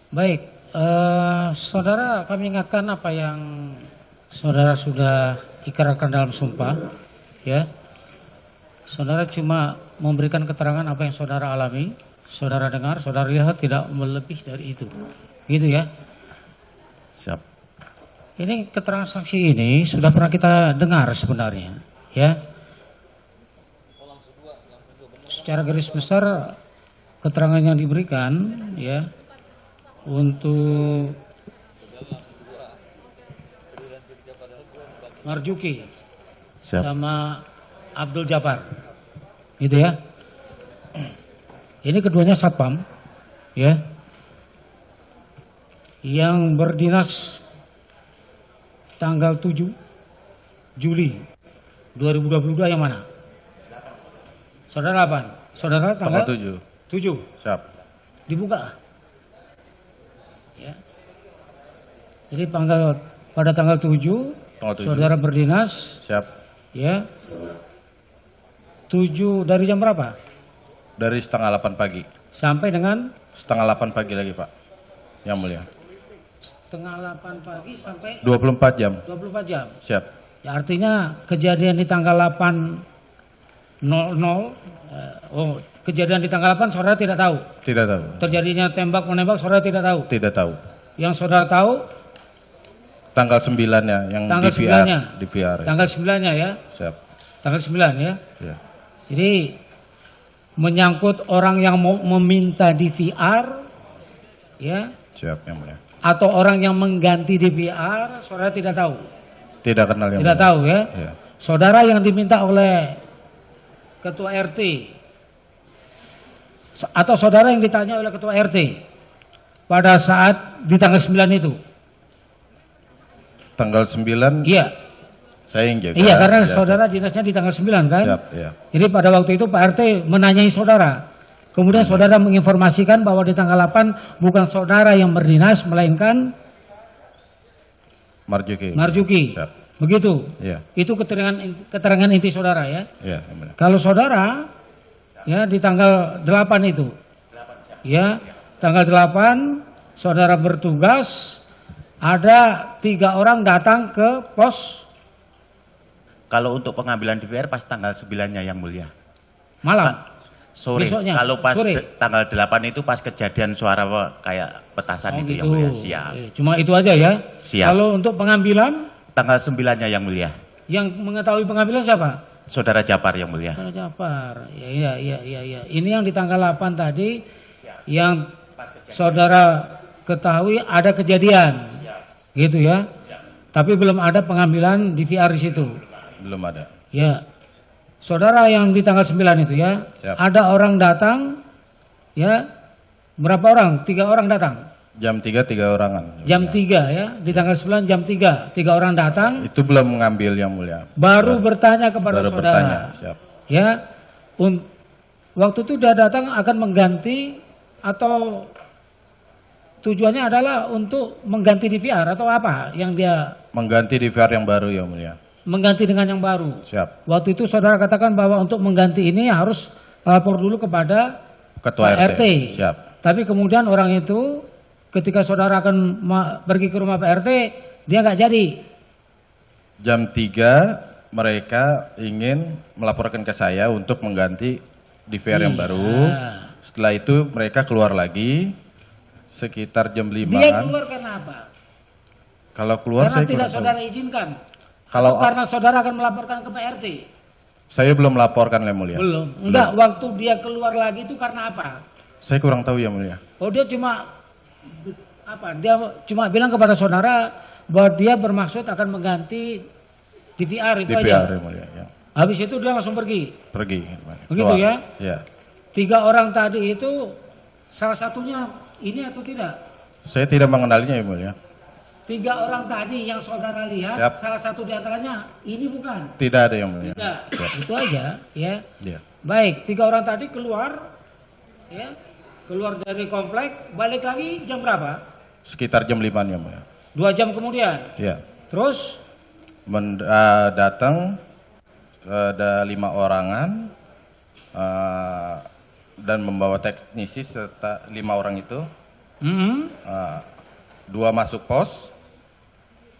Baik, saudara kami ingatkan apa yang saudara sudah ikrarkan dalam sumpah, ya. Saudara cuma memberikan keterangan apa yang saudara alami, saudara dengar, saudara lihat, tidak melebih dari itu, gitu ya. Siap. Ini keterangan saksi ini sudah pernah kita dengar sebenarnya, ya. Secara garis besar keterangan yang diberikan, ya, untuk Marjuki Siap. sama Abdul Jabbar, gitu ya. Ini keduanya satpam, ya, yang berdinas tanggal 7 Juli 2022 yang mana? Saudara 8. Saudara tanggal 7. Siap. Dibuka. Ya. Jadi pada tanggal 7, saudara berdinas. Siap. Ya. 7 dari jam berapa? Dari setengah 8 pagi. Sampai dengan? Setengah 8 pagi lagi, Pak. Yang mulia. Setengah 8 pagi sampai? 24 jam. 24 jam. Siap. Ya, artinya kejadian di tanggal 8.00. Kejadian di tanggal 8 saudara tidak tahu? Tidak tahu. Terjadinya tembak menembak saudara tidak tahu? Tidak tahu. Yang saudara tahu? Tanggal 9-nya yang tanggal di VR. 9-nya. Di VR. Tanggal 9-nya ya? Siap. Tanggal 9 ya? Ya. Jadi menyangkut orang yang mau meminta di VR, ya? Siap, yang mulia. Atau orang yang mengganti di VR, saudara tidak tahu? Tidak kenal yang tidak mulia. Tahu ya? Ya. Saudara yang diminta oleh ketua RT atau saudara yang ditanya oleh ketua RT pada saat di tanggal 9 itu? Tanggal 9? Iya. Saya yang jaga. Iya, karena saudara dinasnya di tanggal 9 kan? Siap, ya. Jadi pada waktu itu Pak RT menanyai saudara. Kemudian saudara menginformasikan bahwa di tanggal 8 bukan saudara yang berdinas, melainkan Marjuki. Siap. Begitu. Ya. Itu keterangan inti saudara ya. Ya, yang mulia. Kalau saudara ya di tanggal 8 itu. Ya, tanggal 8 saudara bertugas, ada 3 orang datang ke pos. Kalau untuk pengambilan DVR pas tanggal 9-nya yang mulia. Malam. Sore. Besoknya. Kalau pas Sore. tanggal 8 itu pas kejadian suara kayak petasan itu gitu. yang mulia. Siap. Cuma itu aja ya. Siap. Kalau untuk pengambilan? Tanggal 9-nya yang mulia. Yang mengetahui pengambilan siapa? Saudara Japar yang mulia. Saudara Japar. Iya. Ini yang di tanggal 8 tadi yang saudara ketahui ada kejadian. Gitu ya. Tapi belum ada pengambilan DVR di situ. Belum ada. Ya. Saudara yang di tanggal 9 itu ya. Siap. Ada orang datang ya. Berapa orang? 3 orang datang. Jam 3 orangan. Jam 3 ya. Di tanggal 9 jam 3. 3 orang datang. Itu belum mengambil yang mulia. Baru bertanya kepada baru saudara. Bertanya. Siap. Ya. Waktu itu dia datang akan mengganti atau tujuannya adalah untuk mengganti DVR atau apa yang dia? Mengganti DVR yang baru yang mulia. Mengganti dengan yang baru. Siap. Waktu itu saudara katakan bahwa untuk mengganti ini harus lapor dulu kepada Ketua Pak RT. Siap. Tapi kemudian orang itu ketika saudara akan pergi ke rumah Pak RT, dia nggak jadi. Jam 3 mereka ingin melaporkan ke saya untuk mengganti DVR yang baru. Setelah itu mereka keluar lagi sekitar jam 5. Dia keluar karena apa? Kalau keluar karena saya tidak kurang saudara tahu. izinkan. Kalau karena saudara akan melaporkan ke Pak RT. Saya belum melaporkan yang mulia. Belum. Enggak, waktu dia keluar lagi itu karena apa? Saya kurang tahu yang mulia. Oh, dia cuma apa? Dia cuma bilang kepada saudara bahwa dia bermaksud akan mengganti DVR itu DVR aja. yang mulia. Ya. Habis itu dia langsung pergi. Pergi. Begitu ya? Ya. 3 orang tadi itu salah satunya ini atau tidak? Saya tidak mengenalinya yang mulia. 3 orang tadi yang saudara lihat, Siap. salah satu di antaranya ini bukan? Tidak ada yang mulia. Tidak. Itu aja ya. Ya. Baik, 3 orang tadi keluar ya. Keluar dari komplek, balik lagi jam berapa? Sekitar jam 5 yang mulia. 2 jam kemudian. Ya. Terus datang ada 5 orangan dan membawa teknisi serta 5 orang itu Hmm. Dua masuk pos,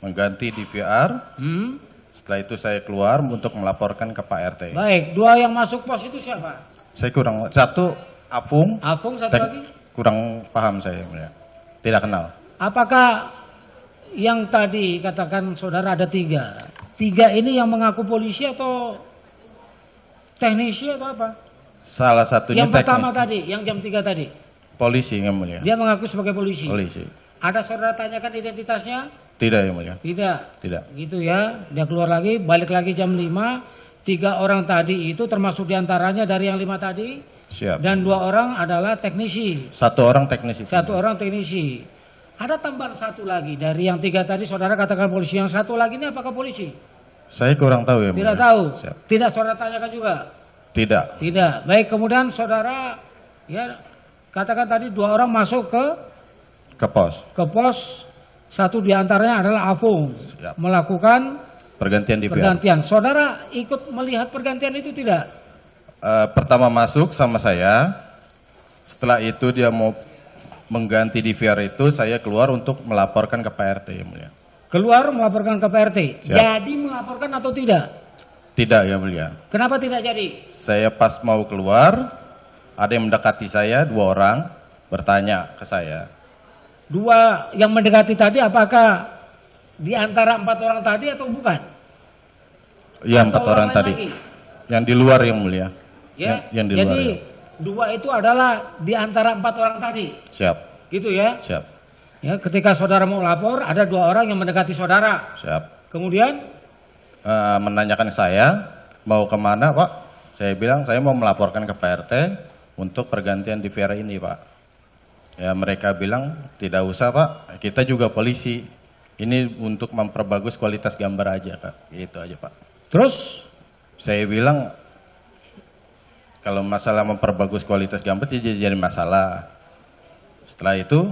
mengganti DVR. Setelah itu saya keluar untuk melaporkan ke Pak RT. Baik, dua yang masuk pos itu siapa? Saya kurang, satu Afung, Afung, satu lagi? kurang paham saya, ya. Tidak kenal. Apakah yang tadi katakan saudara ada tiga? Tiga ini yang mengaku polisi atau teknisi atau apa? Salah satunya Yang pertama teknis. tadi, yang jam 3 tadi. Polisi yang mulia. Dia mengaku sebagai polisi. Polisi. Ada saudara tanyakan identitasnya? Tidak yang mulia. Tidak. Tidak. Gitu ya. Dia keluar lagi, balik lagi jam 5. 3 orang tadi itu termasuk diantaranya dari yang 5 tadi. Siap. Dan 2 orang adalah teknisi. Satu orang teknisi. 1 orang teknisi. Ada tambahan 1 lagi dari yang 3 tadi saudara katakan polisi. Yang 1 lagi ini apakah polisi? Saya kurang tahu ya. Tidak mulia. tahu. Siap. Tidak saudara tanyakan juga. Tidak. Tidak. Baik, kemudian saudara ya katakan tadi 2 orang masuk Ke pos. ke pos. 1 diantaranya adalah Afung. Siap. Melakukan Pergantian DVR. pergantian. Saudara ikut melihat pergantian itu tidak? Pertama masuk sama saya. Setelah itu dia mau mengganti DVR itu, saya keluar untuk melaporkan ke Pak RT yang mulia. Keluar melaporkan ke PRT. Siap. Jadi melaporkan atau tidak? Tidak ya mulia. Kenapa tidak jadi? Saya pas mau keluar, ada yang mendekati saya, 2 orang bertanya ke saya. 2 yang mendekati tadi apakah di antara 4 orang tadi atau bukan? Iya, 4 Atau orang lain tadi. lagi? Yang di luar yang mulia. Ya. Yang di Jadi luar. 2 itu adalah di antara 4 orang tadi. Siap, Gitu ya. siap, Ya, ketika saudara mau lapor ada 2 orang yang mendekati saudara. siap. Kemudian Menanyakan saya, mau kemana Pak? Saya bilang saya mau melaporkan ke Pak RT untuk pergantian DVR ini Pak. Ya mereka bilang tidak usah Pak, kita juga polisi. Ini untuk memperbagus kualitas gambar aja Kak. Gitu aja Pak. terus Saya bilang kalau masalah memperbagus kualitas gambar tidak jadi masalah. Setelah itu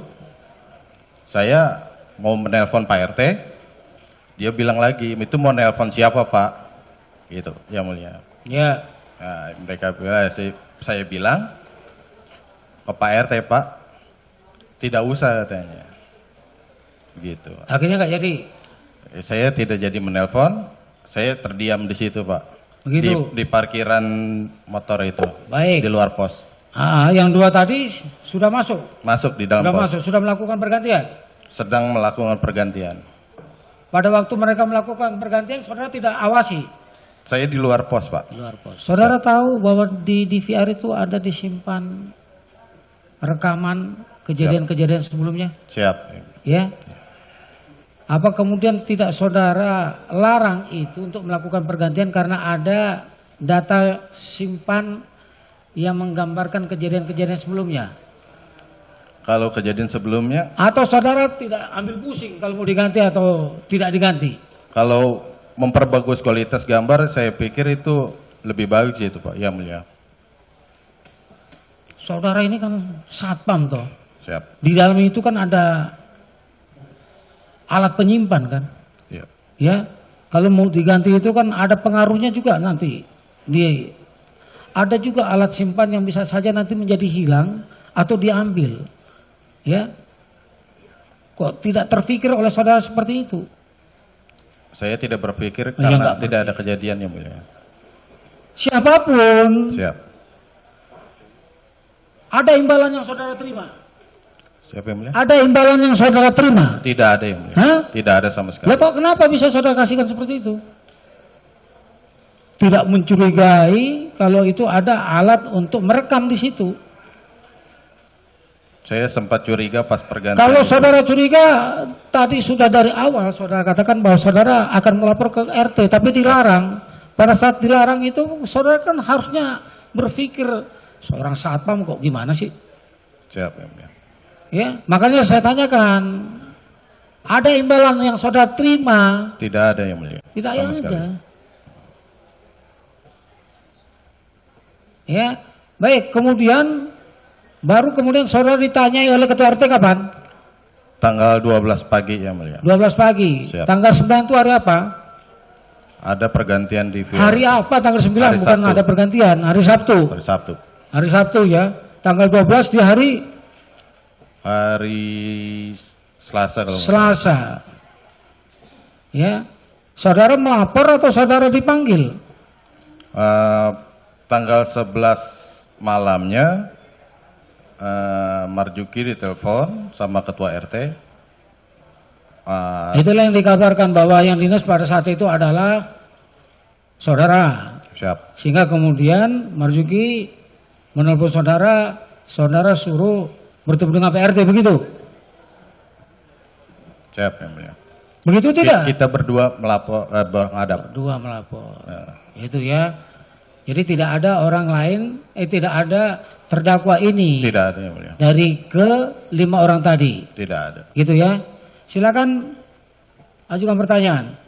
saya mau menelpon Pak RT, dia bilang lagi itu mau nelpon siapa Pak? Gitu, yang mulia. ya Nah, mereka bilang, saya bilang ke Pak RT Pak, tidak usah katanya. Begitu. akhirnya nggak jadi. Saya tidak jadi menelpon, saya terdiam di situ Pak. Begitu. Di parkiran motor itu. Baik. Di luar pos. Yang 2 tadi sudah masuk. Masuk di dalam Sudah pos. masuk, sudah melakukan pergantian. Sedang melakukan pergantian. Pada waktu mereka melakukan pergantian, saudara tidak awasi. Saya di luar pos Pak. Luar pos. Saudara tahu bahwa di DVR itu ada disimpan rekaman kejadian-kejadian sebelumnya, Siap. ya? Apa kemudian tidak saudara larang itu untuk melakukan pergantian karena ada data simpan yang menggambarkan kejadian-kejadian sebelumnya? Kalau kejadian sebelumnya, Atau saudara tidak ambil pusing kalau mau diganti atau tidak diganti? kalau memperbagus kualitas gambar, saya pikir itu lebih bagus itu Pak. Ya mulia. Saudara ini kan satpam toh. Siap. Di dalam itu kan ada alat penyimpan kan. Iya. Ya, kalau mau diganti itu kan ada pengaruhnya juga nanti. Ada juga alat simpan yang bisa saja nanti menjadi hilang atau diambil. Ya, kok tidak terfikir oleh saudara seperti itu? Saya tidak berpikir Ya, karena enggak tidak ada kejadian yang mulia. Siapapun, Siap. ada imbalan yang saudara terima. Siapa yang mulia? Ada imbalan yang saudara terima. Tidak ada yang mulia. Hah? Tidak ada sama sekali. Lah kok kenapa bisa saudara kasihkan seperti itu? Tidak mencurigai kalau itu ada alat untuk merekam di situ. Saya sempat curiga pas pergantian. Kalau itu. saudara curiga, tadi sudah dari awal saudara katakan bahwa saudara akan melapor ke RT, tapi dilarang. Pada saat dilarang itu, saudara kan harusnya berpikir, seorang satpam kok gimana sih? Siap yang mulia. Ya, makanya saya tanyakan, ada imbalan yang saudara terima? Tidak ada yang mulia. Tidak sama sekali. ada. Ya, baik. Baru kemudian saudara ditanyai oleh ketua RT kapan? Tanggal 12 pagi yang mulia. 12 pagi. Siap. Tanggal 9 itu hari apa? Ada pergantian di Hari apa? Tanggal 9 Hari bukan Sabtu. ada pergantian. Hari Sabtu. Hari Sabtu. Hari Sabtu ya. Tanggal 12 di hari Hari Selasa kalau nggak salah. Selasa. Ya. Saudara melapor atau saudara dipanggil? Tanggal 11 malamnya Marjuki ditelepon sama ketua RT. Itulah yang dikabarkan bahwa yang dinas pada saat itu adalah saudara. Siap. Sehingga kemudian Marjuki menelpon saudara, saudara suruh bertemu dengan PRT begitu. Siap yang mulia. Begitu tidak? Kita berdua menghadap. Berdua melapor. Ya. Itu ya. Jadi tidak ada orang lain, tidak ada terdakwa ini. Tidak ada yang mulia. Dari ke 5 orang tadi. Tidak ada. Gitu ya. Silakan ajukan pertanyaan.